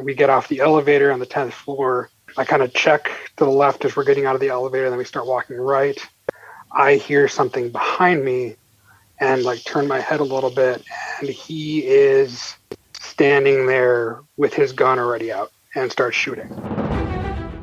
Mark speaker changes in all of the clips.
Speaker 1: we get off the elevator on the 10th floor. I kind of check to the left as we're getting out of the elevator, then we start walking right. I hear something behind me and like turn my head a little bit, and he is standing there with his gun already out and starts shooting.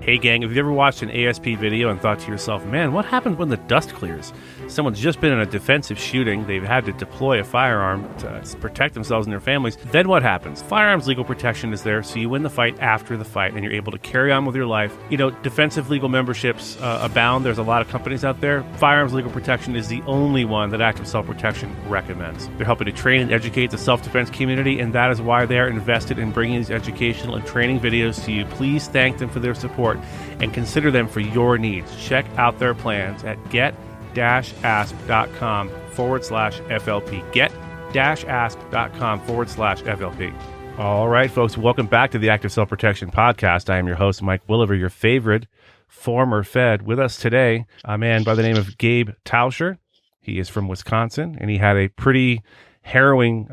Speaker 2: Hey gang, have you ever watched an ASP video and thought to yourself, man, what happens when the dust clears? Someone's just been in a defensive shooting, they've had to deploy a firearm to protect themselves and their families. Then what happens? Firearms legal protection is there, so you win the fight after the fight, and you're able to carry on with your life. You know, defensive legal memberships abound. There's a lot of companies out there. Firearms legal protection is the only one that Active Self-Protection recommends. They're helping to train and educate the self-defense community, and that is why they are invested in bringing these educational and training videos to you. Please thank them for their support and consider them for your needs. Check out their plans at get-asp.com/FLP. Get-asp.com/FLP. All right, folks, welcome back to the Active Self-Protection Podcast. I am your host, Mike Williver, your favorite former Fed. With us today, a man by the name of Gabe Tauscher. He is from Wisconsin, and he had a pretty harrowing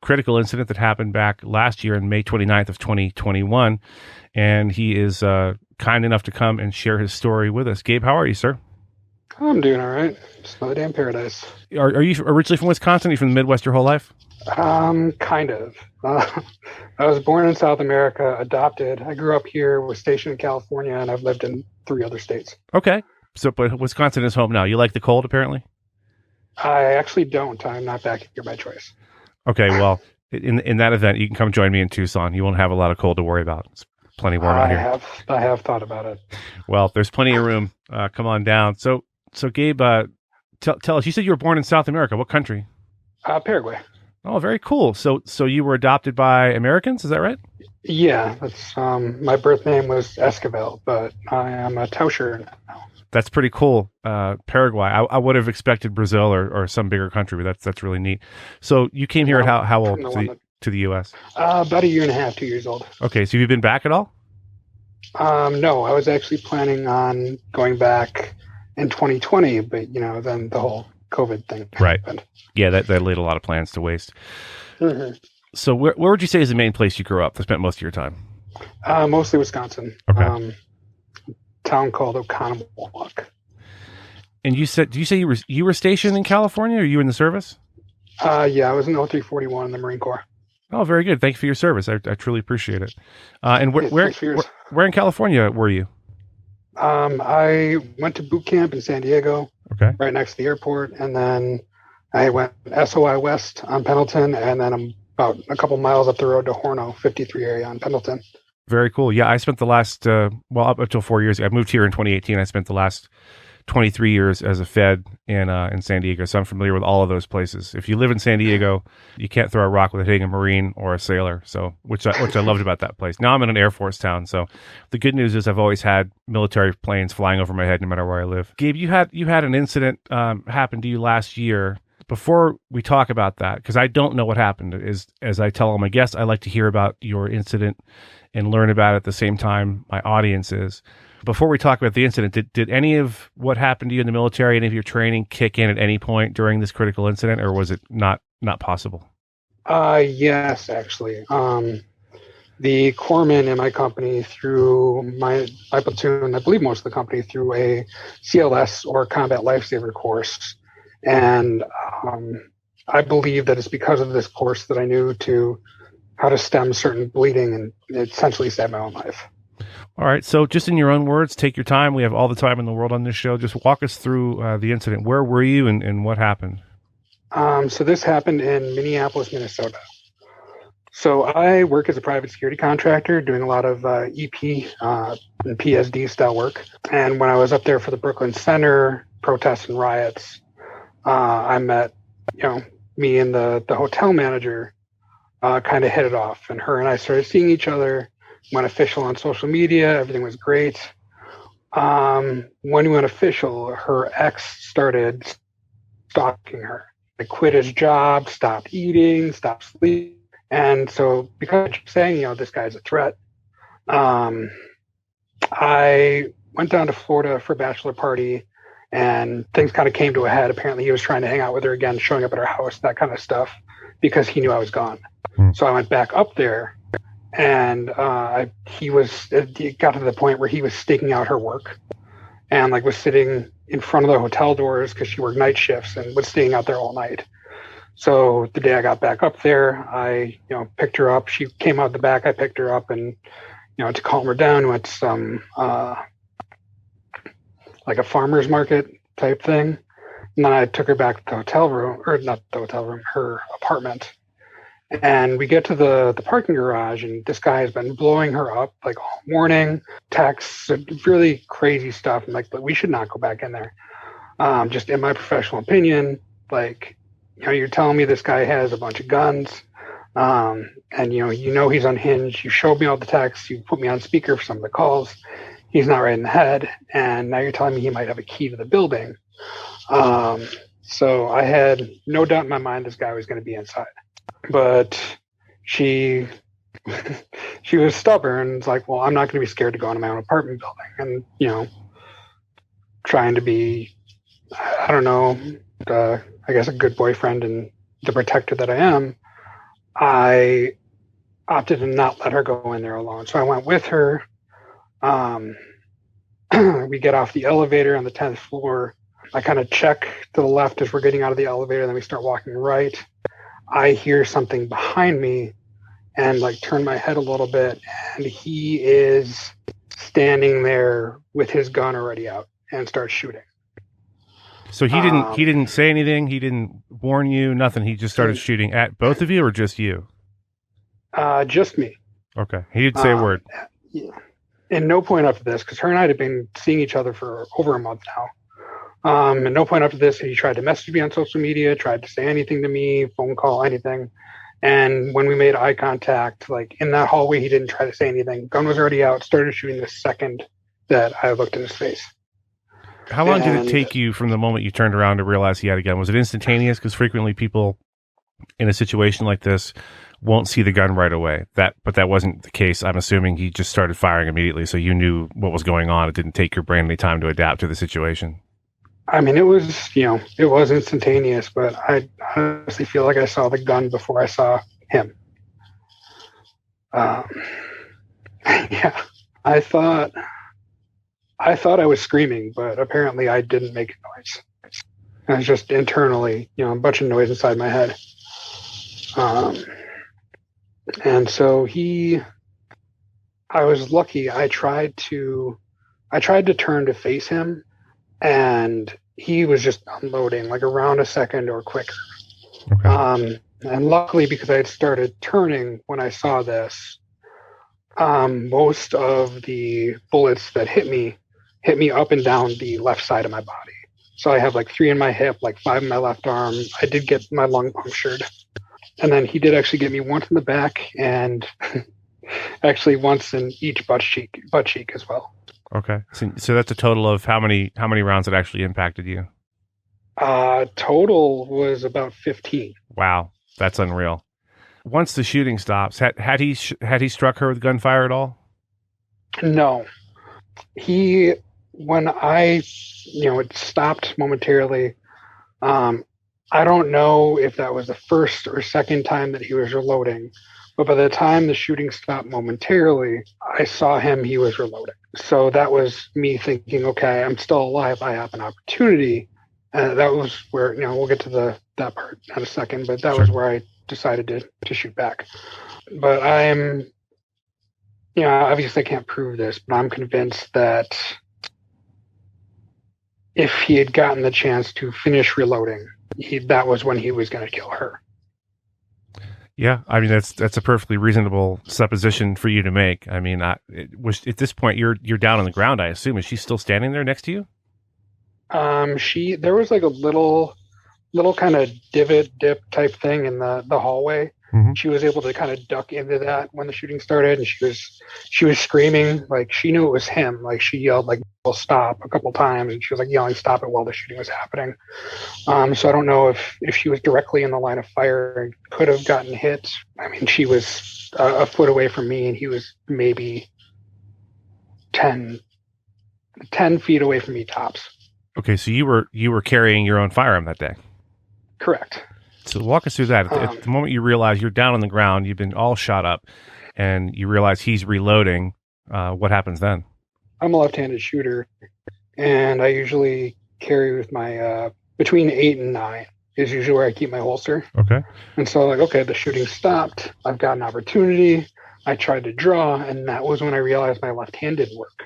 Speaker 2: critical incident that happened back last year on May 29th of 2021, and he is kind enough to come and share his story with us. Gabe, how are you, sir?
Speaker 1: I'm doing all right. Just another day in paradise.
Speaker 2: Are you originally from Wisconsin? Are you from the Midwest your whole life?
Speaker 1: Kind of. I was born in South America, adopted. I grew up here, was stationed in California, and I've lived in 3 other states.
Speaker 2: Okay. So, but Wisconsin is home now. You like the cold, apparently?
Speaker 1: I actually don't. I'm not back here by choice.
Speaker 2: Okay, well, in that event, you can come join me in Tucson. You won't have a lot of cold to worry about. It's plenty warm out here.
Speaker 1: I have thought about it.
Speaker 2: Well, there's plenty of room. Come on down. So Gabe, tell us. You said you were born in South America. What country?
Speaker 1: Paraguay.
Speaker 2: Oh, very cool. So you were adopted by Americans, is that right?
Speaker 1: Yeah, that's my birth name was Esquivel, but I am a Tauscher now.
Speaker 2: That's pretty cool. Paraguay. I would have expected Brazil or some bigger country, but that's really neat. So you came here at how old to the U.S.?
Speaker 1: About 1.5 years, 2 years old.
Speaker 2: Okay, so have you been back at all?
Speaker 1: No, I was actually planning on going back in 2020, but then the whole COVID thing happened.
Speaker 2: Yeah, that laid a lot of plans to waste.
Speaker 1: Mm-hmm.
Speaker 2: So where would you say is the main place you grew up, spent most of your time?
Speaker 1: Mostly Wisconsin.
Speaker 2: Okay.
Speaker 1: Town called Oconomowoc.
Speaker 2: And did you say you were stationed in California, or you in the service?
Speaker 1: Yeah, I was in 0341 in the Marine Corps.
Speaker 2: Oh, very good. Thank you for your service. I truly appreciate it. And where in California were you?
Speaker 1: I went to boot camp in San Diego, right next to the airport, and then I went SOI West on Pendleton, and then I'm about a couple miles up the road to Horno, 53 area on Pendleton.
Speaker 2: Very cool. Yeah, I spent the last, up until 4 years. I moved here in 2018. I spent the last 23 years as a Fed in San Diego, so I'm familiar with all of those places. If you live in San Diego, you can't throw a rock without hitting a Marine or a sailor. So, which I loved about that place. Now I'm in an Air Force town, so the good news is I've always had military planes flying over my head no matter where I live. Gabe, you had an incident happen to you last year. Before we talk about that, because I don't know what happened, as I tell all my guests, I like to hear about your incident and learn about it at the same time my audience is. Before we talk about the incident, did any of what happened to you in the military, any of your training kick in at any point during this critical incident, or was it not possible?
Speaker 1: Yes, actually. The corpsman in my company through my platoon, I believe most of the company, through a CLS or combat lifesaver course. And I believe that it's because of this course that I knew how to stem certain bleeding, and it essentially saved my own life.
Speaker 2: All right. So just in your own words, take your time. We have all the time in the world on this show. Just walk us through the incident. Where were you and what happened? So this happened in Minneapolis, Minnesota. So I work as a private security contractor doing a lot of EP and PSD style work. And when I was up there for the Brooklyn Center protests and riots, I met, me and the hotel manager kind of hit it off, and her and I started seeing each other, went official on social media. Everything was great. When we went official, her ex started stalking her. He quit his job, stopped eating, stopped sleeping. And so because I kept saying, this guy's a threat, I went down to Florida for a bachelor party, and things kind of came to a head. Apparently he was trying to hang out with her again, showing up at her house, that kind of stuff, because he knew I was gone. So I went back up there,
Speaker 1: and it got to the point where he was staking out her work, and like was sitting in front of the hotel doors because she worked night shifts and was staying out there all night. So the day I got back up there, I picked her up. She came out the back. I picked her up, and to calm her down, went to some like a farmer's market type thing. And then I took her back to the hotel room, or not the hotel room, her apartment. And we get to the parking garage, and this guy has been blowing her up like all morning, texts, really crazy stuff. I'm like, but we should not go back in there. Just in my professional opinion, like, you're telling me this guy has a bunch of guns, and he's unhinged. You showed me all the texts. You put me on speaker for some of the calls. He's not right in the head, and now you're telling me he might have a key to the building. So I had no doubt in my mind this guy was going to be inside. But she was stubborn. It's like, well, I'm not going to be scared to go into my own apartment building. And, trying to be, I don't know, I guess a good boyfriend and the protector that I am, I opted to not let her go in there alone. So I went with her. We get off the elevator on the 10th floor. I kind of check to the left as we're getting out of the elevator. Then we start walking right. I hear something behind me and like turn my head a little bit, and he is standing there with his gun already out and starts shooting.
Speaker 2: So he didn't say anything. He didn't warn you, nothing. He just started shooting at both of you, or just you?
Speaker 1: Just me.
Speaker 2: Okay. He didn't say a word.
Speaker 1: Yeah. And no point up to this, because her and I had been seeing each other for over a month now. And no point up to this, he tried to message me on social media, tried to say anything to me, phone call, anything. And when we made eye contact, like in that hallway, he didn't try to say anything. Gun was already out, started shooting the second that I looked in his face.
Speaker 2: How long did it take you from the moment you turned around to realize he had a gun? Was it instantaneous? Because frequently people in a situation like this won't see the gun right away. But that wasn't the case. I'm assuming he just started firing immediately, so you knew what was going on. It didn't take your brain any time to adapt to the situation.
Speaker 1: I mean, it was instantaneous, but I honestly feel like I saw the gun before I saw him. Yeah, I thought I was screaming, but apparently I didn't make a noise. It was just internally, a bunch of noise inside my head. And so I was lucky. I tried to turn to face him, and he was just unloading like around a second or quicker. Okay. And luckily, because I had started turning when I saw this, most of the bullets that hit me up and down the left side of my body. So I have like 3 in my hip, like 5 in my left arm. I did get my lung punctured. And then he did actually get me once in the back and actually once in each butt cheek as well.
Speaker 2: Okay. So that's a total of how many rounds it actually impacted you?
Speaker 1: Total was about 15.
Speaker 2: Wow. That's unreal. Once the shooting stops, had he struck her with gunfire at all?
Speaker 1: No. When it stopped momentarily, I don't know if that was the first or second time that he was reloading, but by the time the shooting stopped momentarily, I saw he was reloading. So that was me thinking, okay, I'm still alive. I have an opportunity. And that was where, we'll get to that part in a second, but that was where I decided to shoot back. But I'm, obviously I can't prove this, but I'm convinced that if he had gotten the chance to finish reloading, that was when he was going to kill her.
Speaker 2: Yeah, I mean that's a perfectly reasonable supposition for you to make. I mean, at this point you're down on the ground. I assume. Is she still standing there next to you?
Speaker 1: There was like a little kind of dip type thing in the hallway. Mm-hmm. She was able to kind of duck into that when the shooting started, and she was screaming, like she knew it was him. Like she yelled like "Well, stop" a couple times, and she was like yelling "stop it" while the shooting was happening. So I don't know if she was directly in the line of fire and could have gotten hit. I mean, she was a foot away from me, and he was maybe 10 feet away from me tops.
Speaker 2: Okay, so you were carrying your own firearm that day.
Speaker 1: Correct.
Speaker 2: So walk us through that. At the moment you realize you're down on the ground, you've been all shot up. and you realize he's reloading. What happens then?
Speaker 1: I'm a left-handed shooter, and I usually carry with my between 8 and 9 is usually where I keep my holster.
Speaker 2: Okay.
Speaker 1: And so like, okay, the shooting stopped. I've got an opportunity. I tried to draw, and that was when I realized my left-handed work.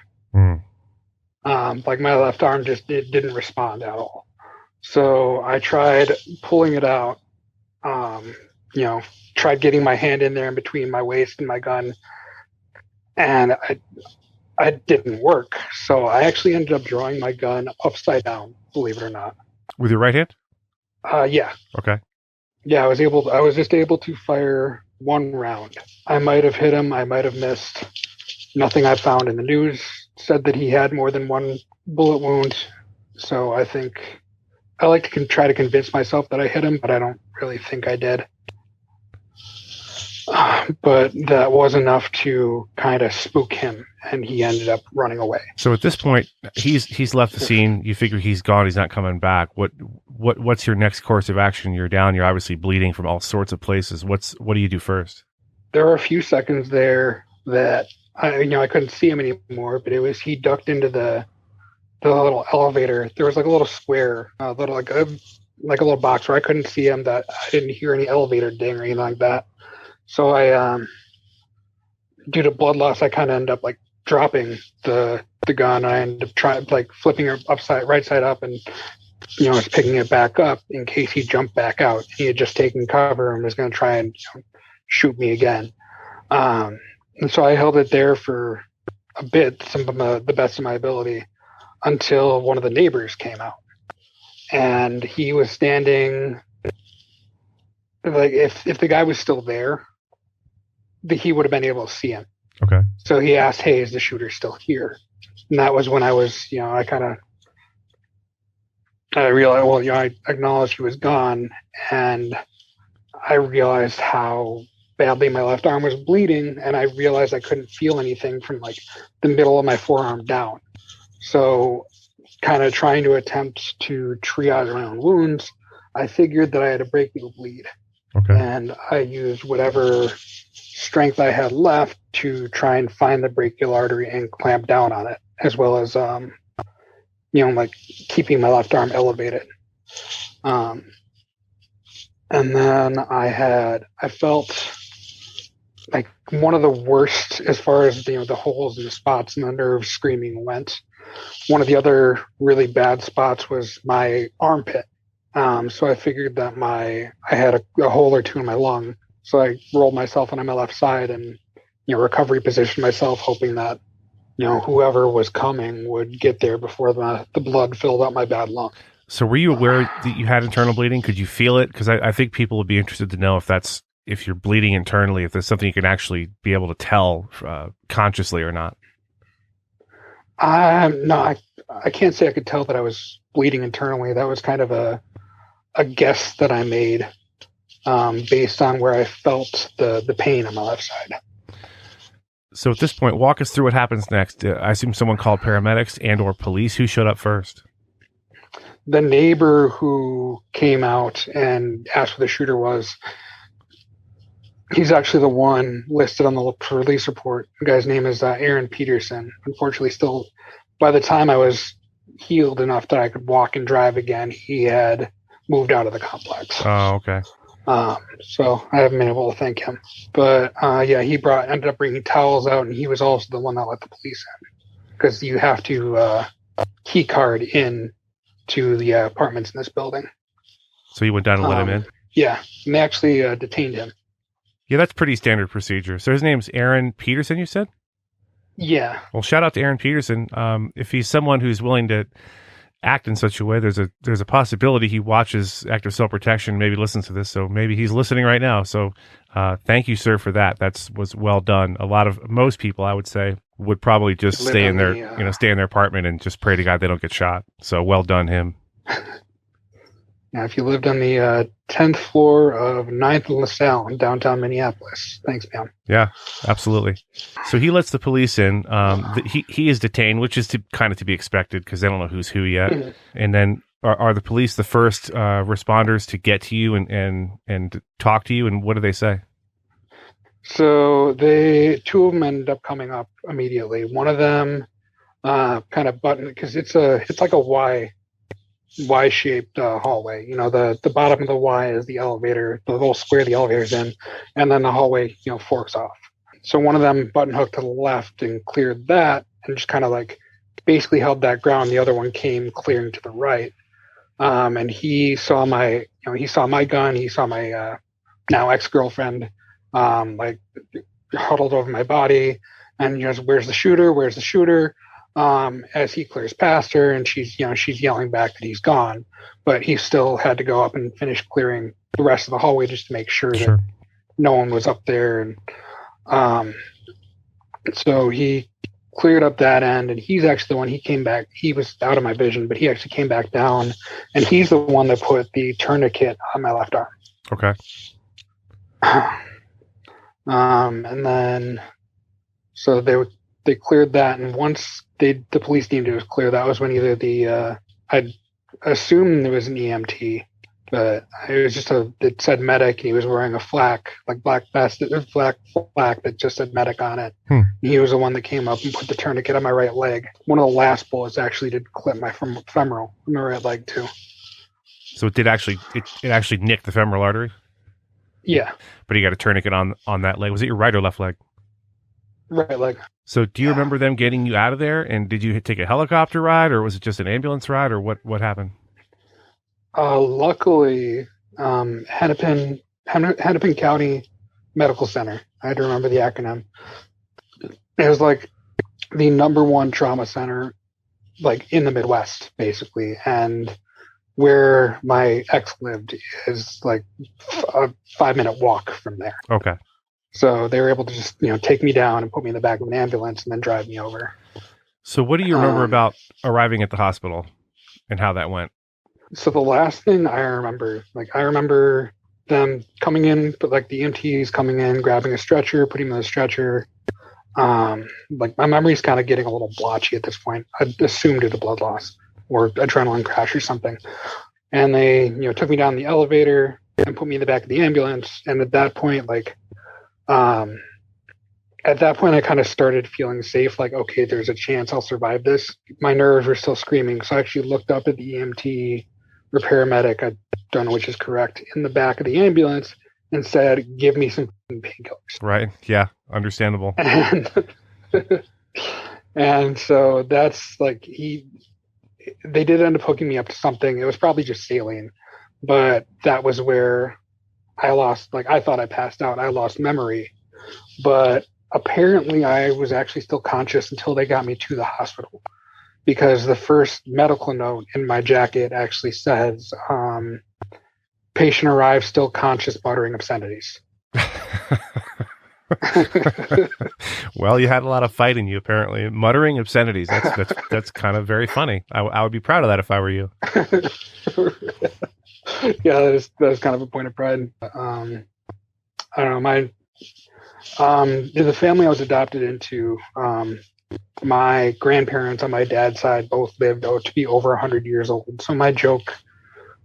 Speaker 1: Like my left arm just didn't respond at all. So I tried pulling it out, tried getting my hand in there in between my waist and my gun, and I didn't work. So I actually ended up drawing my gun upside down, believe it or not.
Speaker 2: With your right hand?
Speaker 1: Yeah.
Speaker 2: Okay.
Speaker 1: Yeah, I was just able to fire one round. I might have hit him. I might have missed. Nothing I found in the news said that he had more than one bullet wound. So I think I like to try to convince myself that I hit him, but I don't really think I did. But that was enough to kind of spook him, and he ended up running away.
Speaker 2: So at this point, he's left the scene. You figure he's gone. He's not coming back. What's your next course of action? You're down. You're obviously bleeding from all sorts of places. What do you do first?
Speaker 1: There were a few seconds there that I couldn't see him anymore, but he ducked into the little elevator. There was like a little square, like a little box where I couldn't see him. That I didn't hear any elevator ding or anything like that. So I, due to blood loss, I kind of end up like dropping the gun. I end up flipping her right side up, and was picking it back up in case he jumped back out. He had just taken cover and was going to try and shoot me again. And so I held it there for a bit, the best of my ability, until one of the neighbors came out, and he was standing. Like if the guy was still there, he would have been able to see him.
Speaker 2: Okay. So
Speaker 1: he asked, "Hey, is the shooter still here?" And that was when I was, I realized, I acknowledged he was gone, and I realized how badly my left arm was bleeding, and I realized I couldn't feel anything from like the middle of my forearm down. So kind of trying to attempt to triage my own wounds, I figured that I had a brachial bleed.
Speaker 2: Okay.
Speaker 1: And I used whatever strength I had left to try and find the brachial artery and clamp down on it, as well as, like keeping my left arm elevated. And then I felt like one of the worst as far as, the holes and the spots and the nerve screaming went. One of the other really bad spots was my armpit. So I figured that I had a hole or two in my lung. So I rolled myself onto my left side and, recovery positioned myself, hoping that, whoever was coming would get there before the blood filled out my bad lung.
Speaker 2: So were you aware that you had internal bleeding? Could you feel it? Because I think people would be interested to know if you're bleeding internally, if there's something you can actually be able to tell consciously or not.
Speaker 1: No, I can't say I could tell that I was bleeding internally. That was kind of a guess that I made based on where I felt the pain on my left side.
Speaker 2: So at this point, walk us through what happens next. I assume someone called paramedics and or police. Who showed up first?
Speaker 1: The neighbor who came out and asked where the shooter was, he's actually the one listed on the police report. The guy's name is Nra Peterson. Unfortunately, still, by the time I was healed enough that I could walk and drive again, he had moved out of the complex.
Speaker 2: Oh, okay.
Speaker 1: So I haven't been able to thank him. But he ended up bringing towels out, and he was also the one that let the police in, because you have to key card in to the apartments in this building.
Speaker 2: So you went down and let him in?
Speaker 1: Yeah, and they actually detained him.
Speaker 2: Yeah, that's pretty standard procedure. So his name's Nra Peterson, you said?
Speaker 1: Yeah.
Speaker 2: Well, shout out to Nra Peterson. If he's someone who's willing to act in such a way, there's a possibility he watches Active Self-Protection, maybe listens to this, so maybe he's listening right now. So thank you, sir, for that. Was well done. Most people, I would say, would probably just stay in their apartment and just pray to God they don't get shot. So well done, him.
Speaker 1: Now, if you lived on the 10th floor of 9th and LaSalle in downtown Minneapolis, thanks, man.
Speaker 2: Yeah, absolutely. So he lets the police in. He is detained, which is to be expected because they don't know who's who yet. Mm-hmm. And then are the police the first responders to get to you and talk to you? And what do they say?
Speaker 1: So two of them ended up coming up immediately. One of them kind of buttoned because it's like a Y-shaped hallway. You know, the bottom of the Y is the elevator, the little square the elevator's in, and then the hallway, forks off. So one of them button hooked to the left and cleared that, and just kind of like basically held that ground. The other one came clearing to the right, and he saw my gun. He saw my now ex-girlfriend, like huddled over my body, and where's the shooter? Where's the shooter? As he clears past her, and she's yelling back that he's gone, but he still had to go up and finish clearing the rest of the hallway just to make sure that no one was up there. And so he cleared up that end, and he's actually the one. He came back. He was out of my vision, but he actually came back down, and he's the one that put the tourniquet on my left arm.
Speaker 2: Okay.
Speaker 1: And then so they cleared that, and once the police deemed it was clear, that was when either I'd assumed there was an EMT, but it was just it said medic, and he was wearing a flak, like black vest, flak that just said medic on it. He was the one that came up and put the tourniquet on my right leg. One of the last bullets actually did clip my femoral on my right leg too.
Speaker 2: So it actually nicked the femoral artery?
Speaker 1: Yeah.
Speaker 2: But you got a tourniquet on that leg. Was it your right or left leg?
Speaker 1: Right leg.
Speaker 2: So do you remember them getting you out of there? And did you take a helicopter ride, or was it just an ambulance ride, or what happened?
Speaker 1: Luckily, Hennepin County Medical Center. I had to remember the acronym. It was like the #1 trauma center, like in the Midwest, basically. And where my ex lived is like a 5-minute walk from there.
Speaker 2: Okay.
Speaker 1: So they were able to just, take me down and put me in the back of an ambulance and then drive me over.
Speaker 2: So what do you remember about arriving at the hospital and how that went? So
Speaker 1: the last thing I remember them coming in, but like the EMTs coming in, grabbing a stretcher, putting me on the stretcher. Like my memory's kind of getting a little blotchy at this point. I assumed due to blood loss or adrenaline crash or something. And they, took me down the elevator and put me in the back of the ambulance. And at that point, I kind of started feeling safe. Like, okay, there's a chance I'll survive this. My nerves were still screaming. So I actually looked up at the EMT or paramedic, I don't know which is correct, in the back of the ambulance and said, give me some painkillers.
Speaker 2: Right. Yeah. Understandable.
Speaker 1: And so that's like, they did end up hooking me up to something. It was probably just saline, but that was where I lost, I thought I passed out. I lost memory, but apparently I was actually still conscious until they got me to the hospital, because the first medical note in my jacket actually says, patient arrived still conscious, muttering obscenities.
Speaker 2: Well, you had a lot of fight in you, apparently. Muttering obscenities. That's kind of very funny. I would be proud of that if I were you.
Speaker 1: Yeah, that was kind of a point of pride. I don't know. The family I was adopted into, my grandparents on my dad's side both lived to be over 100 years old. So my joke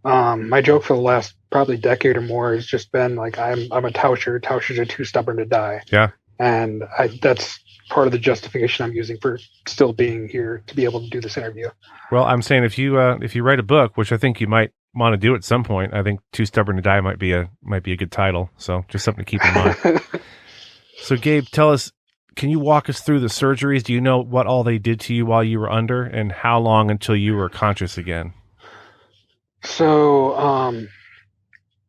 Speaker 1: for the last probably decade or more has just been like, I'm a tauscher. Tauschers are too stubborn to die.
Speaker 2: Yeah.
Speaker 1: And that's part of the justification I'm using for still being here to be able to do this interview.
Speaker 2: Well, I'm saying if you write a book, which I think you might want to do at some point, I think Too Stubborn to Die might be a good title. So just something to keep in mind. So Gabe, tell us, can you walk us through the surgeries? Do you know what all they did to you while you were under, and how long until you were conscious again?
Speaker 1: So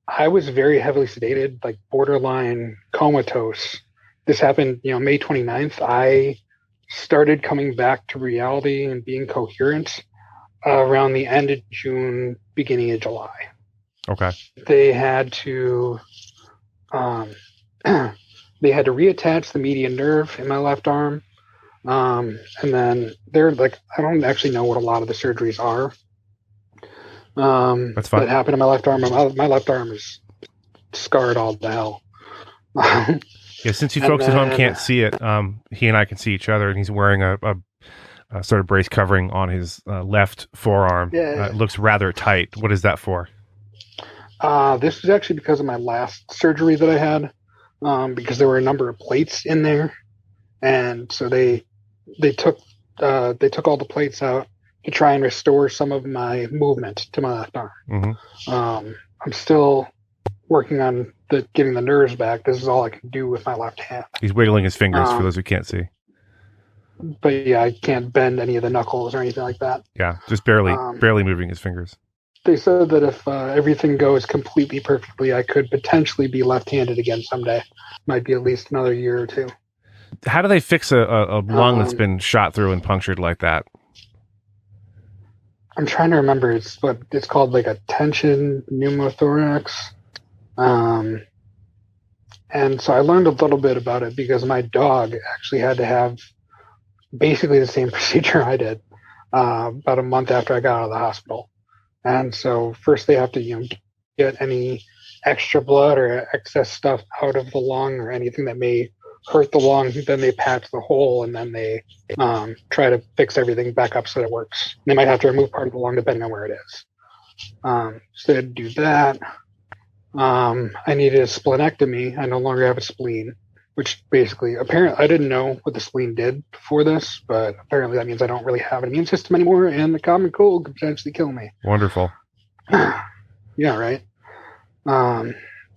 Speaker 1: I was very heavily sedated, like borderline comatose. This happened, May 29th. I started coming back to reality and being coherent around the end of June, beginning of July.
Speaker 2: Okay.
Speaker 1: They had to reattach the median nerve in my left arm. And then they're like, I don't actually know what a lot of the surgeries are.
Speaker 2: That's fine.
Speaker 1: That happened to my left arm. My left arm is scarred all to hell.
Speaker 2: Yeah, since you folks at home can't see it, he and I can see each other, and he's wearing a sort of brace covering on his left forearm.
Speaker 1: Yeah.
Speaker 2: It looks rather tight. What is that for?
Speaker 1: This was actually because of my last surgery that I had. because there were a number of plates in there, and so they took all the plates out to try and restore some of my movement to my left arm.
Speaker 2: Mm-hmm.
Speaker 1: I'm still working on getting the nerves back. This is all I can do with my left hand.
Speaker 2: He's wiggling his fingers for those who can't see.
Speaker 1: But yeah, I can't bend any of the knuckles or anything like that.
Speaker 2: Yeah, just barely moving his fingers.
Speaker 1: They said that if everything goes completely perfectly, I could potentially be left-handed again someday. Might be at least another year or two.
Speaker 2: How do they fix a lung that's been shot through and punctured like that?
Speaker 1: I'm trying to remember. It's called, like a tension pneumothorax. And so I learned a little bit about it because my dog actually had to have basically the same procedure I did about a month after I got out of the hospital. And so first they have to, get any extra blood or excess stuff out of the lung or anything that may hurt the lung. Then they patch the hole, and then they try to fix everything back up so that it works. They might have to remove part of the lung depending on where it is. So they had to do that. I needed a splenectomy. I no longer have a spleen, which basically, apparently, I didn't know what the spleen did before this, but apparently that means I don't really have an immune system anymore, and the common cold could potentially kill me.
Speaker 2: Wonderful.
Speaker 1: Yeah, right.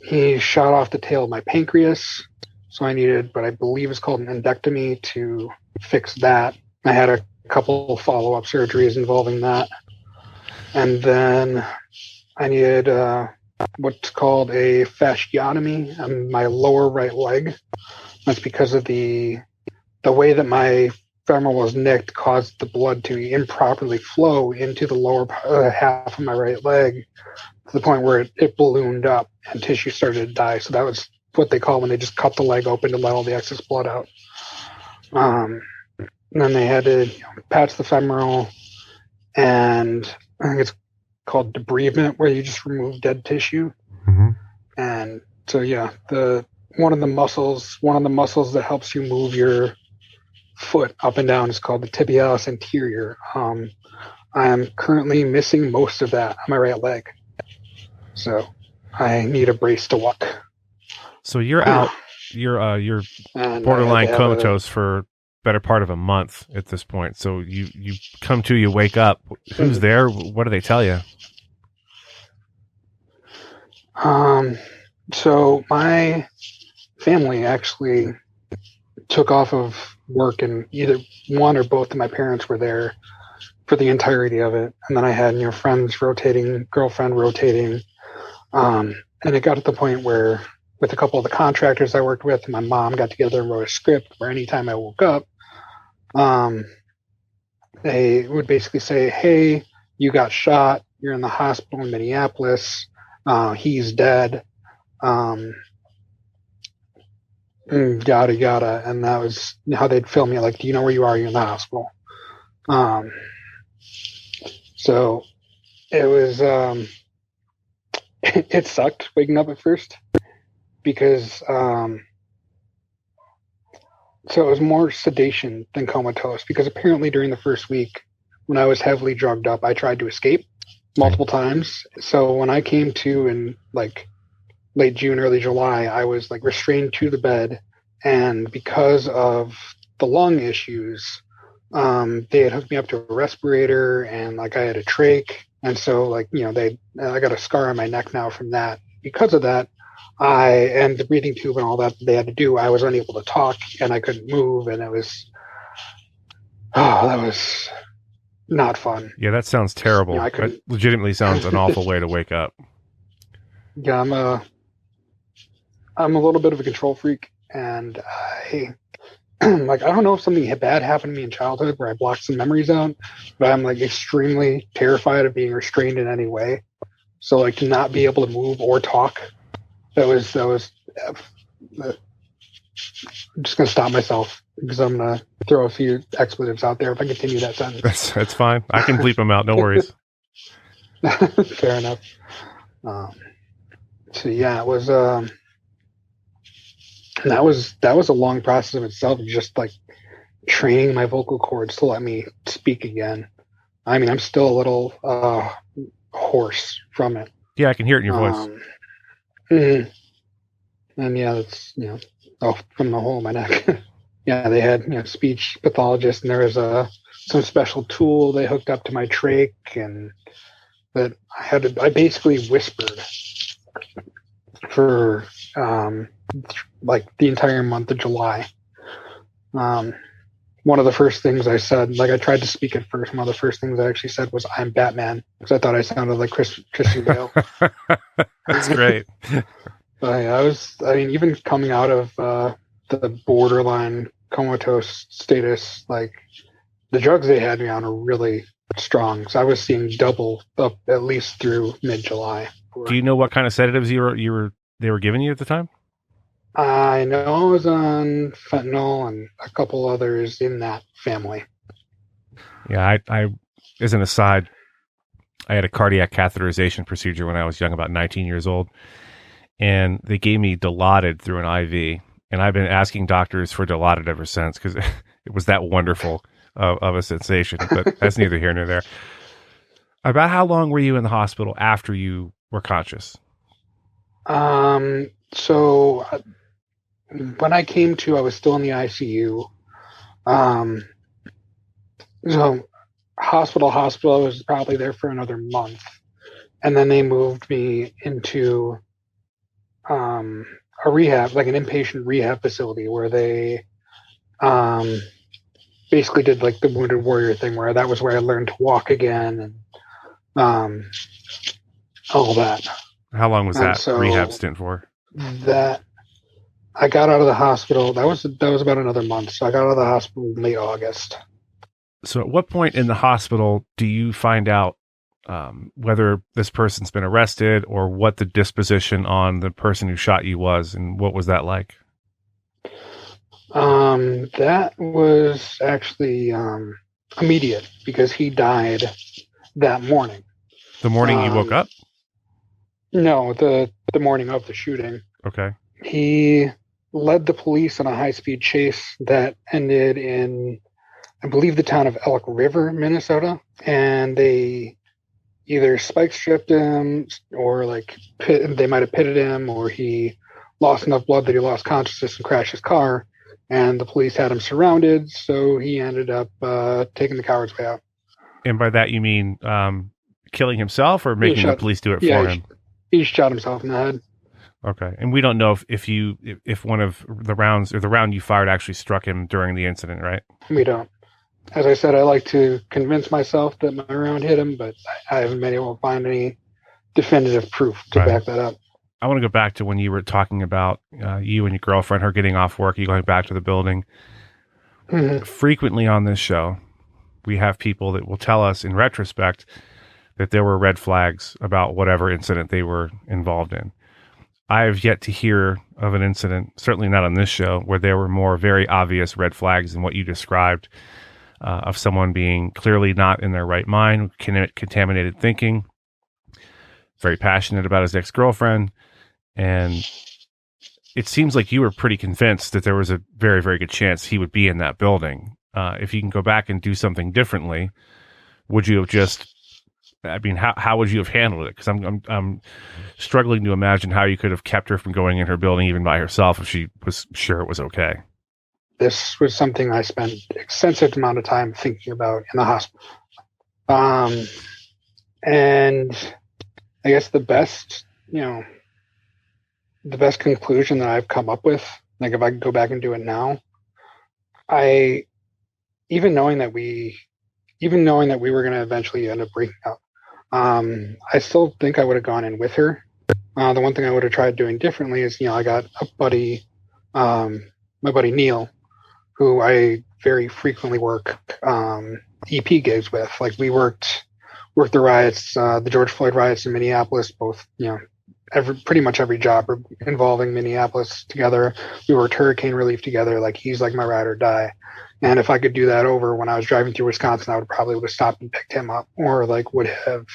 Speaker 1: He shot off the tail of my pancreas, so I needed what I believe is called an endectomy to fix that. I had a couple follow-up surgeries involving that. And then I needed what's called a fasciotomy on my lower right leg. That's because of the way that my femoral was nicked caused the blood to improperly flow into the lower half of my right leg to the point where it ballooned up and tissue started to die. So that was what they call when they just cut the leg open to let all the excess blood out. And then they had to patch the femoral, and I think it's called debridement, where you just remove dead tissue.
Speaker 2: Mm-hmm.
Speaker 1: And so yeah, one of the muscles that helps you move your foot up and down is called the tibialis anterior. I am currently missing most of that on my right leg, so I need a brace to walk.
Speaker 2: So you're out. You're borderline comatose for better part of a month at this point. So you you wake up. Who's there? What do they tell you?
Speaker 1: So my family actually took off of work, and either one or both of my parents were there for the entirety of it. And then I had friends rotating, girlfriend rotating, and it got to the point where, with a couple of the contractors I worked with, my mom got together and wrote a script where anytime I woke up, they would basically say, "Hey, you got shot. You're in the hospital in Minneapolis. He's dead. Yada yada." And that was how they'd film me. Like, "Do you know where you are? You're in the hospital." So it was. It sucked waking up at first because. So it was more sedation than comatose, because apparently during the first week, when I was heavily drugged up, I tried to escape multiple times. So when I came to in like late June, early July, I was like restrained to the bed. And because of the lung issues, they had hooked me up to a respirator, and like I had a trach. And so I got a scar on my neck now from that. Because of that, and the breathing tube and all that they had to do, I was unable to talk and I couldn't move, and that was not fun.
Speaker 2: Yeah, that sounds terrible. That legitimately sounds an awful way to wake up.
Speaker 1: Yeah, I'm a little bit of a control freak, and I don't know if something bad happened to me in childhood where I blocked some memories out, but I'm like extremely terrified of being restrained in any way. So like to not be able to move or talk, that was I'm just going to stop myself because I'm going to throw a few expletives out there if I continue that sentence.
Speaker 2: That's fine. I can bleep them out. No worries.
Speaker 1: Fair enough. So yeah, it was, that was a long process of itself, just like training my vocal cords to let me speak again. I mean, I'm still a little hoarse from it.
Speaker 2: Yeah, I can hear it in your voice.
Speaker 1: And yeah, that's, from the hole in my neck. Yeah, they had, speech pathologist, and there was some special tool they hooked up to my trach, and that I basically whispered for like the entire month of July. One of the first things I said, like I tried to speak at first, one of the first things I actually said was, "I'm Batman," because I thought I sounded like Christian Bale.
Speaker 2: That's great.
Speaker 1: But even coming out of the borderline comatose status, like the drugs they had me on are really strong. So I was seeing double up at least through mid-July.
Speaker 2: Do you know what kind of sedatives they were giving you at the time?
Speaker 1: I know I was on fentanyl and a couple others in that family.
Speaker 2: Yeah, I as an aside, I had a cardiac catheterization procedure when I was young, about 19 years old, and they gave me Dilaudid through an IV, and I've been asking doctors for Dilaudid ever since because it was that wonderful of a sensation. But that's neither here nor there. About how long were you in the hospital after you were conscious?
Speaker 1: So when I came to, I was still in the ICU. So hospital, I was probably there for another month. And then they moved me into a rehab, like an inpatient rehab facility where they basically did like the Wounded Warrior thing, where that was where I learned to walk again and all that.
Speaker 2: How long was that rehab stint for?
Speaker 1: That I got out of the hospital. That was about another month. So I got out of the hospital in late August.
Speaker 2: So at what point in the hospital do you find out whether this person's been arrested or what the disposition on the person who shot you was, and what was that like?
Speaker 1: That was actually immediate because he died that morning.
Speaker 2: The morning you woke up?
Speaker 1: No, the morning of the shooting.
Speaker 2: Okay.
Speaker 1: He led the police on a high-speed chase that ended in, I believe, the town of Elk River, Minnesota, and they either spike stripped him or they might have pitted him, or he lost enough blood that he lost consciousness and crashed his car, and the police had him surrounded, so he ended up taking the coward's way out. And
Speaker 2: by that you mean killing himself or making the police do it for him?
Speaker 1: He shot himself in the head.
Speaker 2: Okay. And we don't know if one of the rounds or the round you fired actually struck him during the incident, right?
Speaker 1: We don't. As I said, I like to convince myself that my round hit him, but I haven't been able to find any definitive proof to back that up.
Speaker 2: I want to go back to when you were talking about you and your girlfriend, her getting off work, you going back to the building. Mm-hmm. Frequently on this show, we have people that will tell us in retrospect that there were red flags about whatever incident they were involved in. I have yet to hear of an incident, certainly not on this show, where there were more very obvious red flags than what you described, of someone being clearly not in their right mind, contaminated thinking, very passionate about his ex-girlfriend. And it seems like you were pretty convinced that there was a very, very good chance he would be in that building. If you can go back and do something differently, would you have just... I mean, how would you have handled it? Because I'm struggling to imagine how you could have kept her from going in her building even by herself if she was sure it was okay.
Speaker 1: This was something I spent extensive amount of time thinking about in the hospital. And I guess the best conclusion that I've come up with, like if I could go back and do it now, even knowing that we were going to eventually end up breaking up, I still think I would have gone in with her. The one thing I would have tried doing differently is, I got a buddy, my buddy Neil, who I very frequently work EP gigs with. Like we worked the riots, the George Floyd riots in Minneapolis, both, pretty much every job involving Minneapolis together. We worked hurricane relief together. Like he's like my ride or die. And if I could do that over when I was driving through Wisconsin, I would have stopped and picked him up, or would have,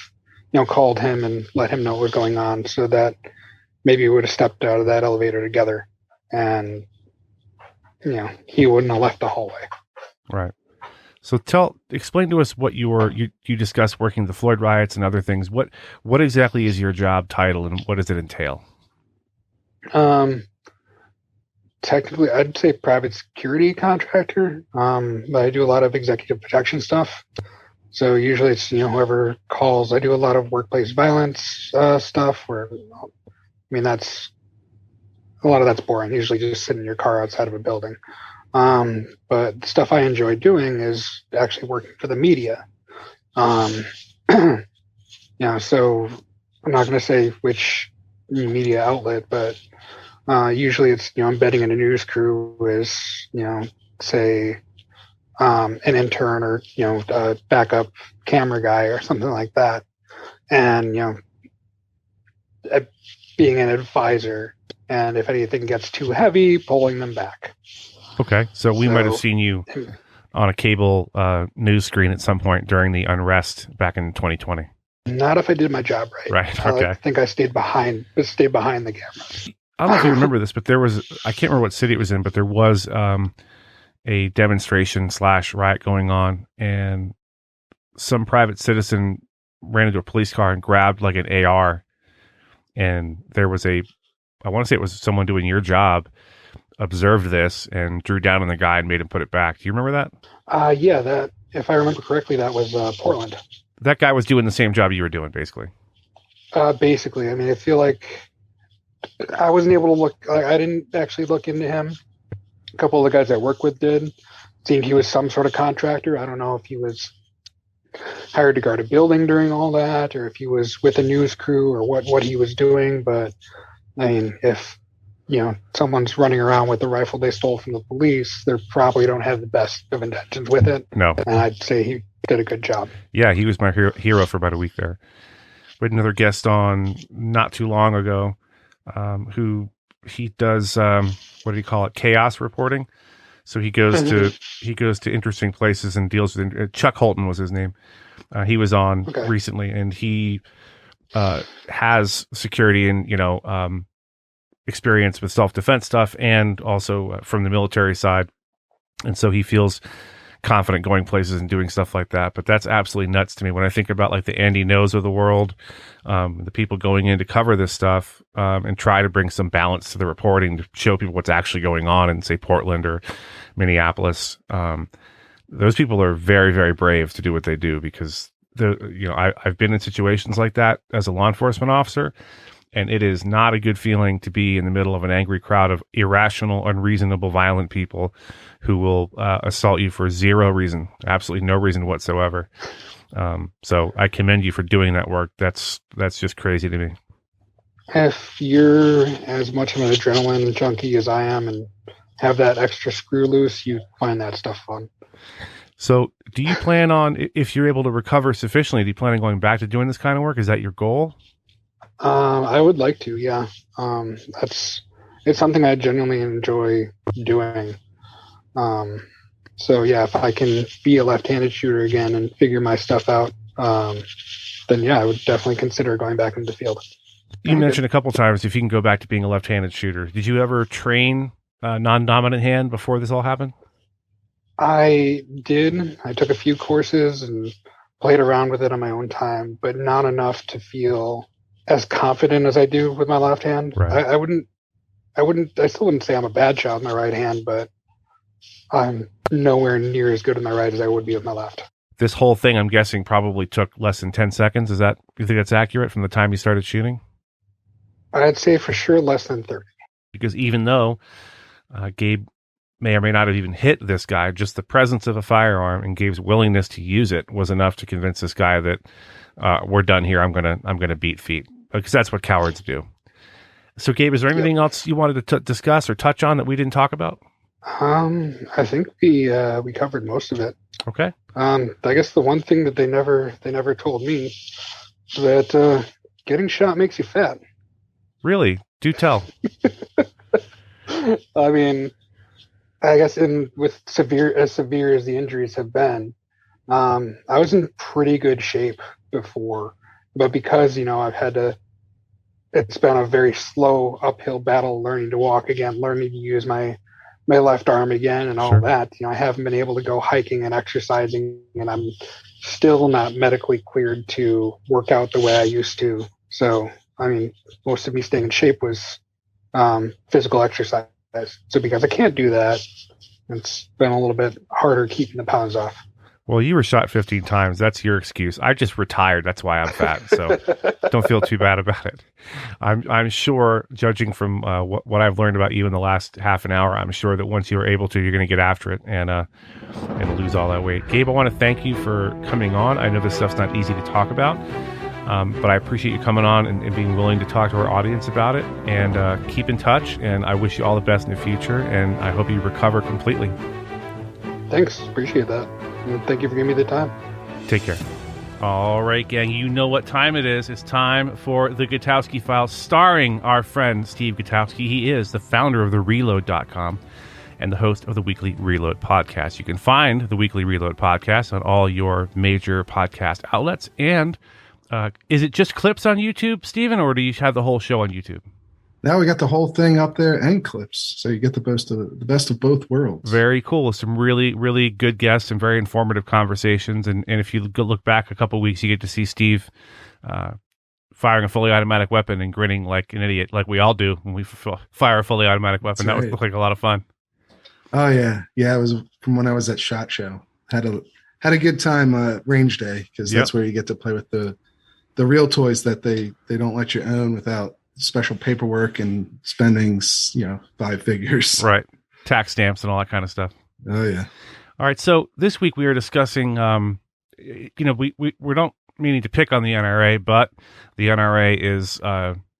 Speaker 1: called him and let him know what was going on, so that maybe we would have stepped out of that elevator together and, he wouldn't have left the hallway.
Speaker 2: Right. So explain to us what you discussed working the Floyd riots and other things. What exactly is your job title and what does it entail?
Speaker 1: technically, I'd say private security contractor. But I do a lot of executive protection stuff. So usually it's, whoever calls. I do a lot of workplace violence stuff where, that's a lot of that's boring. Usually just sit in your car outside of a building. But the stuff I enjoy doing is actually working for the media. So I'm not going to say which media outlet, but usually it's, embedding in a news crew is, say, an intern or, a backup camera guy or something like that. And, being an advisor. And if anything gets too heavy, pulling them back.
Speaker 2: Okay. So we might have seen you on a cable news screen at some point during the unrest back in 2020.
Speaker 1: Not if I did my job right.
Speaker 2: Right. Okay.
Speaker 1: I think I stayed behind the camera.
Speaker 2: I don't know if you remember this, but there was, I can't remember what city it was in, but there was a demonstration / riot going on, and some private citizen ran into a police car and grabbed like an AR. And there was I want to say it was someone doing your job, observed this and drew down on the guy and made him put it back. Do you remember that?
Speaker 1: Yeah, that, if I remember correctly, that was Portland.
Speaker 2: That guy was doing the same job you were doing, basically.
Speaker 1: Basically. I feel like I wasn't able to look, I didn't actually look into him. A couple of the guys I work with did. It seemed he was some sort of contractor. I don't know if he was hired to guard a building during all that, or if he was with a news crew, or what he was doing. But if someone's running around with a rifle they stole from the police, they probably don't have the best of intentions with it.
Speaker 2: No,
Speaker 1: and I'd say he did a good job.
Speaker 2: Yeah, he was my hero for about a week there. We had another guest on not too long ago, who he does what do you call it? Chaos reporting. So he goes to interesting places and deals with Chuck Holton was his name. He was on recently, and he has security and experience with self-defense stuff, and also from the military side, and so he feels confident going places and doing stuff like that. But that's absolutely nuts to me when I think about like the Andy Knows of the world, the people going in to cover this stuff and try to bring some balance to the reporting to show people what's actually going on in, say, Portland or Minneapolis. Those people are very, very brave to do what they do, because I've been in situations like that as a law enforcement officer, and it is not a good feeling to be in the middle of an angry crowd of irrational, unreasonable, violent people who will assault you for zero reason, absolutely no reason whatsoever. So I commend you for doing that work. That's just crazy to me.
Speaker 1: If you're as much of an adrenaline junkie as I am and have that extra screw loose, you find that stuff fun.
Speaker 2: So do you plan on, if you're able to recover sufficiently, do you plan on going back to doing this kind of work? Is that your goal?
Speaker 1: I would like to, yeah. It's something I genuinely enjoy doing. So yeah, if I can be a left-handed shooter again and figure my stuff out, then yeah, I would definitely consider going back into the field.
Speaker 2: You mentioned a couple times if you can go back to being a left-handed shooter. Did you ever train non-dominant hand before this all happened?
Speaker 1: I did. I took a few courses and played around with it on my own time, but not enough to feel as confident as I do with my left hand.
Speaker 2: Right.
Speaker 1: I still wouldn't say I'm a bad shot with my right hand, but I'm nowhere near as good with my right as I would be with my left.
Speaker 2: This whole thing, I'm guessing, probably took less than 10 seconds. You think that's accurate from the time you started shooting?
Speaker 1: I'd say for sure less than 30.
Speaker 2: Because even though Gabe may or may not have even hit this guy, just the presence of a firearm and Gabe's willingness to use it was enough to convince this guy that we're done here. I'm gonna beat feet, because that's what cowards do. So, Gabe, is there anything else you wanted to discuss or touch on that we didn't talk about?
Speaker 1: I think we covered most of it.
Speaker 2: Okay.
Speaker 1: I guess the one thing that they never told me that getting shot makes you fat.
Speaker 2: Really? Do tell.
Speaker 1: I mean, I guess with as severe as the injuries have been, I was in pretty good shape before, but because it's been a very slow uphill battle learning to walk again, learning to use my left arm again, and all that. I haven't been able to go hiking and exercising, and I'm still not medically cleared to work out the way I used to. So, I mean, most of me staying in shape was physical exercise. So because I can't do that, it's been a little bit harder keeping the pounds off.
Speaker 2: Well, you were shot 15 times. That's your excuse. I just retired. That's why I'm fat. So don't feel too bad about it. I'm sure, judging from what I've learned about you in the last half an hour, I'm sure that once you're able to, you're going to get after it and lose all that weight. Gabe, I want to thank you for coming on. I know this stuff's not easy to talk about, but I appreciate you coming on and being willing to talk to our audience about it. And keep in touch. And I wish you all the best in the future. And I hope you recover completely.
Speaker 1: Thanks. Appreciate that. And thank you for giving me the time.
Speaker 2: Take care. All right, gang, you know what time it is. It's time for The Gutowski Files, starring our friend Steve Gutowski. He is the founder of TheReload.com and the host of the Weekly Reload podcast. You can find the Weekly Reload podcast on all your major podcast outlets. And is it just clips on YouTube, Steven, or do you have the whole show on YouTube?
Speaker 3: Now we got the whole thing up there and clips, so you get the best of both worlds.
Speaker 2: Very cool. Some really, really good guests and very informative conversations. And if you look back a couple of weeks, you get to see Steve firing a fully automatic weapon and grinning like an idiot, like we all do when we fire a fully automatic weapon. That's right. That looked like a lot of fun.
Speaker 3: Oh yeah, it was from when I was at SHOT Show. Had a good time range day, because that's where you get to play with the real toys that they don't let you own without special paperwork and spending, 5 figures.
Speaker 2: Right. Tax stamps and all that kind of stuff.
Speaker 3: Oh, yeah.
Speaker 2: All right. So this week we are discussing, we don't meaning to pick on the NRA, but the NRA is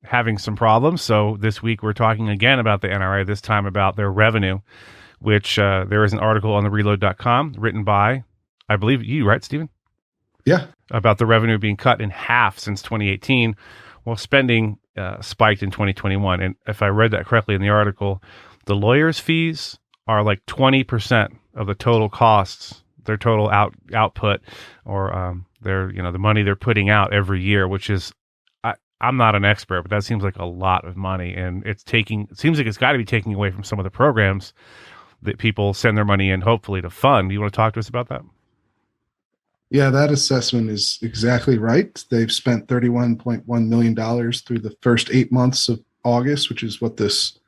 Speaker 2: having some problems. So this week we're talking again about the NRA, this time about their revenue, which there is an article on thereload.com written by, I believe you, right, Stephen?
Speaker 3: Yeah.
Speaker 2: About the revenue being cut in half since 2018. Well, spending spiked in 2021. And if I read that correctly in the article, the lawyers' fees are like 20% of the total costs, their total output, or the money they're putting out every year, which is, I'm not an expert, but that seems like a lot of money. And it seems like it's got to be taking away from some of the programs that people send their money in, hopefully, to fund. Do you want to talk to us about that?
Speaker 3: Yeah, that assessment is exactly right. They've spent $31.1 million through the first 8 months of August, which is what this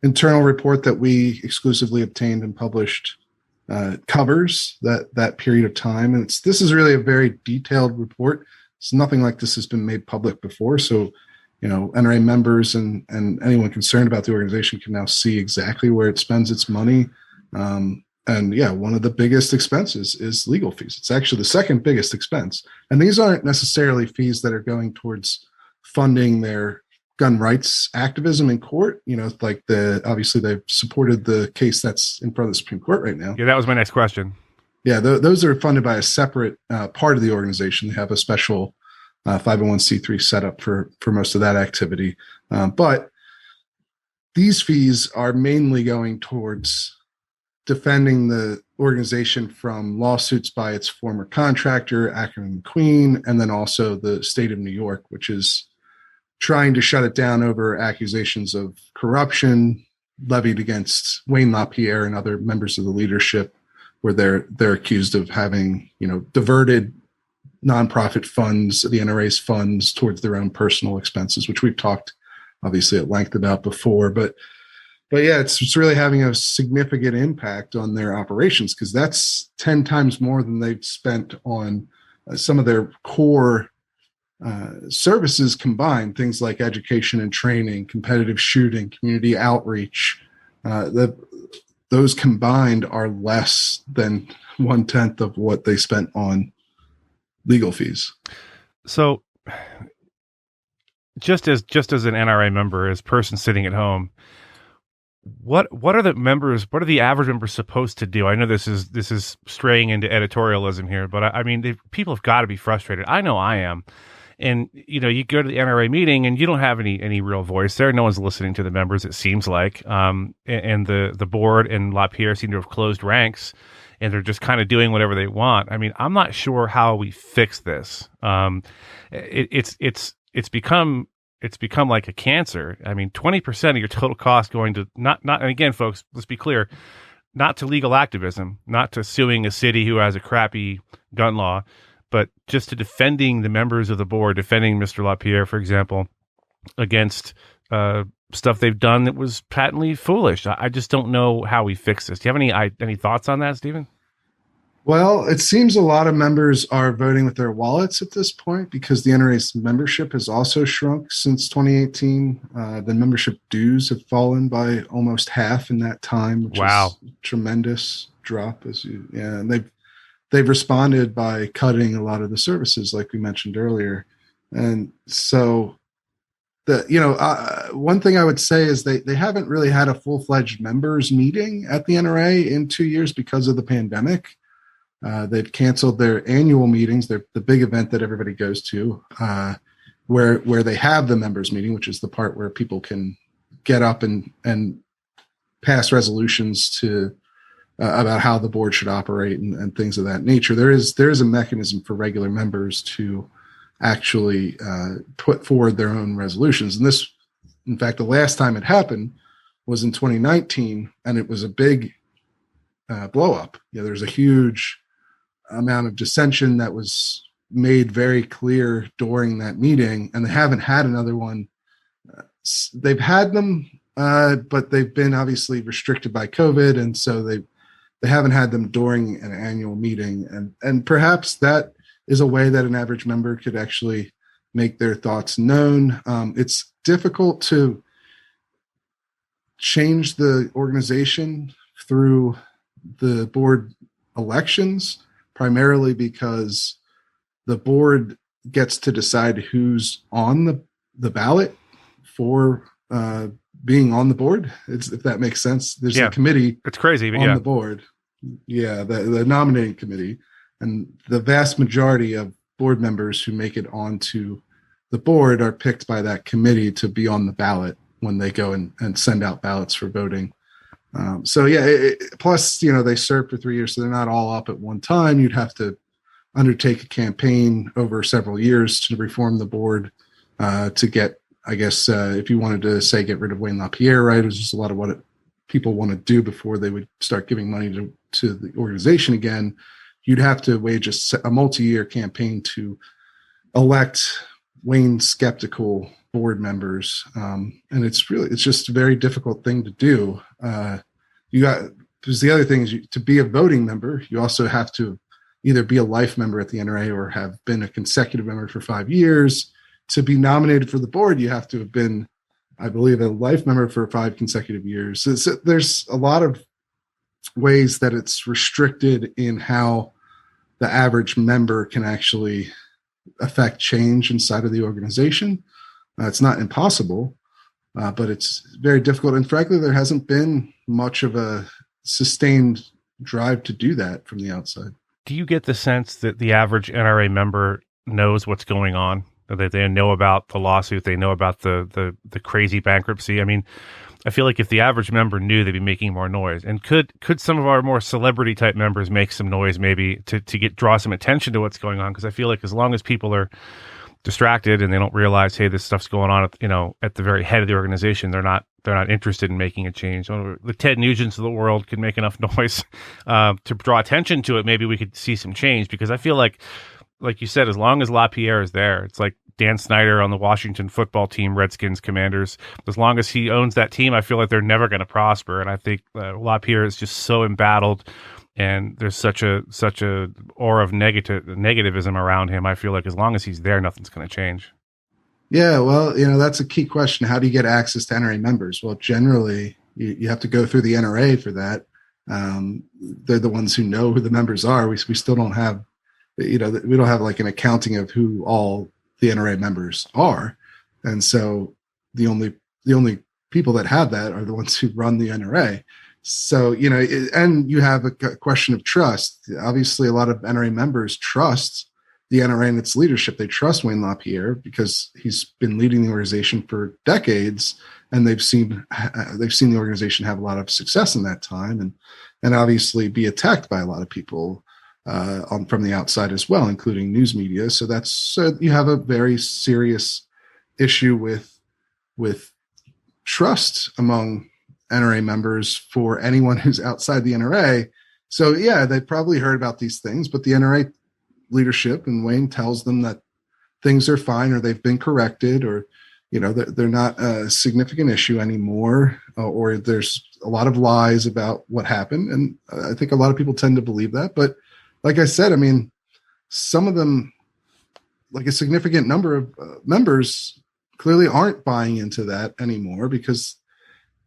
Speaker 3: internal report that we exclusively obtained and published covers, that period of time. And this is really a very detailed report. It's nothing like this has been made public before. So, NRA members and anyone concerned about the organization can now see exactly where it spends its money. And yeah, one of the biggest expenses is legal fees. It's actually the second biggest expense. And these aren't necessarily fees that are going towards funding their gun rights activism in court. Obviously they've supported the case that's in front of the Supreme Court right now.
Speaker 2: Yeah, that was my next question.
Speaker 3: Yeah, those are funded by a separate part of the organization. They have a special 501c3 set up for most of that activity. But these fees are mainly going towards defending the organization from lawsuits by its former contractor, Ackerman McQueen, and then also the state of New York, which is trying to shut it down over accusations of corruption levied against Wayne LaPierre and other members of the leadership, where they're accused of having, diverted nonprofit funds, the NRA's funds, towards their own personal expenses, which we've talked obviously at length about before. But yeah, it's really having a significant impact on their operations, because that's 10 times more than they've spent on some of their core services combined, things like education and training, competitive shooting, community outreach. Those combined are less than 1/10 of what they spent on legal fees.
Speaker 2: So just as an NRA member, as a person sitting at home, what are the average members supposed to do? I know this is straying into editorialism here, but I mean, people have got to be frustrated. I know I am. And, you go to the NRA meeting and you don't have any real voice there. No one's listening to the members, it seems like. And the board and LaPierre seem to have closed ranks, and they're just kind of doing whatever they want. I mean, I'm not sure how we fix this. It's become like a cancer. I mean, 20% of your total cost going to not, and again, folks, let's be clear, not to legal activism, not to suing a city who has a crappy gun law, but just to defending the members of the board, defending Mr. LaPierre, for example, against stuff they've done that was patently foolish. I just don't know how we fix this. Do you have any thoughts on that, Stephen?
Speaker 3: Well, it seems a lot of members are voting with their wallets at this point because the NRA's membership has also shrunk since 2018. The membership dues have fallen by almost half in that time, which is a tremendous drop. And they've responded by cutting a lot of the services, like we mentioned earlier. And so one thing I would say is they haven't really had a full-fledged members meeting at the NRA in 2 years because of the pandemic. They've canceled their annual meetings, the big event that everybody goes to, where they have the members meeting, which is the part where people can get up and pass resolutions to about how the board should operate and things of that nature. There is a mechanism for regular members to actually put forward their own resolutions. And this, in fact, the last time it happened was in 2019, and it was a big blow up. There's a huge amount of dissension that was made very clear during that meeting, and they haven't had another one. They've had them, but they've been obviously restricted by COVID, and so they haven't had them during an annual meeting. And perhaps that is a way that an average member could actually make their thoughts known. It's difficult to change the organization through the board elections, primarily because the board gets to decide who's on the ballot for being on the board. If that makes sense. There's a committee.
Speaker 2: It's crazy, but
Speaker 3: on the board. Yeah, the nominating committee, and the vast majority of board members who make it onto the board are picked by that committee to be on the ballot when they go and send out ballots for voting. Plus, they served for 3 years, so they're not all up at one time. You'd have to undertake a campaign over several years to reform the board to get, I guess, if you wanted to say get rid of Wayne LaPierre, right? It was just a lot of what people want to do before they would start giving money to the organization again. You'd have to wage a multi-year campaign to elect Wayne skeptical board members, and it's just a very difficult thing to do. Because the other thing is to be a voting member, you also have to either be a life member at the NRA or have been a consecutive member for 5 years. To be nominated for the board, you have to have been, I believe, a life member for 5 consecutive years. So there's a lot of ways that it's restricted in how the average member can actually affect change inside of the organization. It's not impossible, but it's very difficult. And frankly, there hasn't been much of a sustained drive to do that from the outside.
Speaker 2: Do you get the sense that the average NRA member knows what's going on? That they know about the lawsuit, they know about the crazy bankruptcy? I mean, I feel like if the average member knew, they'd be making more noise. And could some of our more celebrity type members make some noise maybe to draw some attention to what's going on? Because I feel like as long as people are distracted and they don't realize, hey, this stuff's going on at the very head of the organization, they're not interested in making a change. So the Ted Nugents of the world could make enough noise to draw attention to it. Maybe we could see some change, because I feel like you said, as long as LaPierre is there, it's like Dan Snyder on the Washington football team, Redskins, Commanders. As long as he owns that team, I feel like they're never going to prosper. And I think LaPierre is just so embattled, and there's such a aura of negativism around him. I feel like as long as he's there, nothing's going to change.
Speaker 3: Yeah, well, that's a key question. How do you get access to NRA members? Well, generally, you have to go through the NRA for that. They're the ones who know who the members are. We still don't have, we don't have like an accounting of who all the NRA members are. And so the only people that have that are the ones who run the NRA. So, and you have a question of trust. Obviously, a lot of NRA members trust the NRA and its leadership. They trust Wayne LaPierre because he's been leading the organization for decades, and they've seen the organization have a lot of success in that time, and obviously be attacked by a lot of people from the outside as well, including news media. So you have a very serious issue with trust among NRA members for anyone who's outside the NRA. So yeah, they probably heard about these things, but the NRA leadership and Wayne tells them that things are fine, or they've been corrected, or they're not a significant issue anymore, or there's a lot of lies about what happened. And I think a lot of people tend to believe that. But like I said, I mean, some of them, like a significant number of members, clearly aren't buying into that anymore because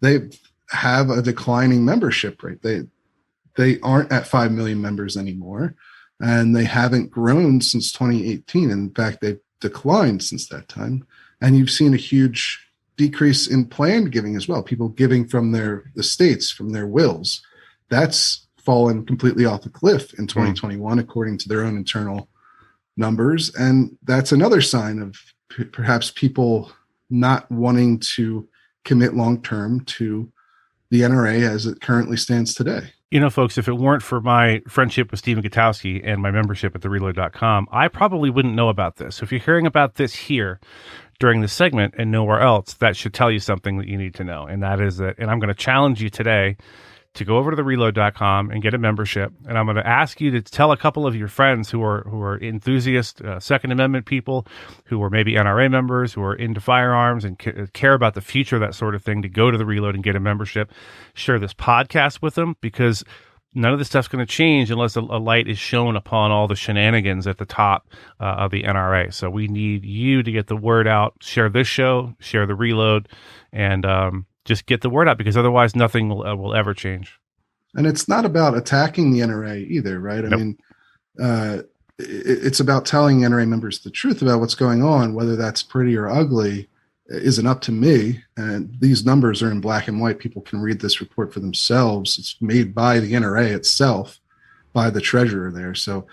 Speaker 3: they have a declining membership rate. They aren't at 5 million members anymore, and they haven't grown since 2018. In fact, they've declined since that time. And you've seen a huge decrease in planned giving as well. People giving from their estates, from their wills. That's fallen completely off the cliff in 2021, according to their own internal numbers. And that's another sign of perhaps people not wanting to commit long-term to the NRA as it currently stands today.
Speaker 2: Folks, if it weren't for my friendship with Stephen Gutowski and my membership at thereload.com, I probably wouldn't know about this. So if you're hearing about this here during the segment and nowhere else, that should tell you something that you need to know. And that is that, and I'm going to challenge you today to go over to thereload.com and get a membership. And I'm going to ask you to tell a couple of your friends who are enthusiast Second Amendment people, who are maybe NRA members, who are into firearms and care about the future, that sort of thing, to go to the Reload and get a membership. Share this podcast with them, because none of this stuff's going to change unless a light is shown upon all the shenanigans at the top of the NRA. So we need you to get the word out. Share this show, share the Reload, and just get the word out, because otherwise nothing will ever change.
Speaker 3: And it's not about attacking the NRA either, right? I mean, it's about telling NRA members the truth about what's going on, whether that's pretty or ugly isn't up to me. And these numbers are in black and white. People can read this report for themselves. It's made by the NRA itself, by the treasurer there. So,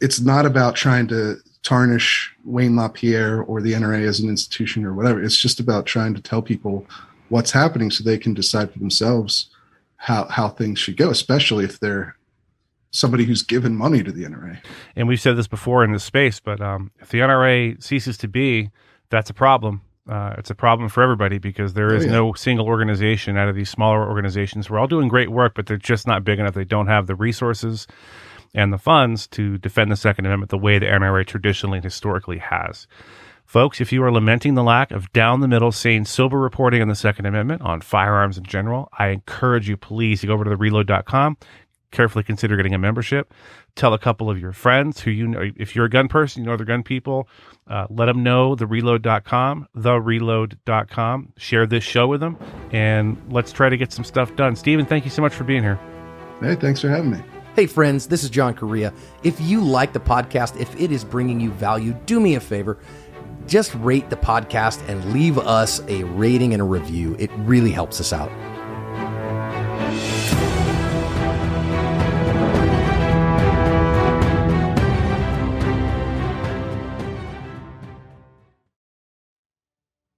Speaker 3: it's not about trying to tarnish Wayne LaPierre or the NRA as an institution or whatever. It's just about trying to tell people what's happening so they can decide for themselves how things should go, especially if they're somebody who's given money to the NRA.
Speaker 2: And we've said this before in this space, but if the NRA ceases to be, that's a problem. It's a problem for everybody, because there is no single organization out of these smaller organizations. We're all doing great work, but they're just not big enough. They don't have the resources and the funds to defend the Second Amendment the way the NRA traditionally and historically has. Folks, if you are lamenting the lack of down-the-middle, sane, sober reporting on the Second Amendment, on firearms in general, I encourage you, please, to go over to thereload.com, carefully consider getting a membership. Tell a couple of your friends who you know. If you're a gun person, you know other gun people, let them know thereload.com, thereload.com. Share this show with them, and let's try to get some stuff done. Stephen, thank you so much for being here.
Speaker 3: Hey, thanks for having me.
Speaker 4: Hey friends, this is John Correa. If you like the podcast, if it is bringing you value, do me a favor. Just rate the podcast and leave us a rating and a review. It really helps us out.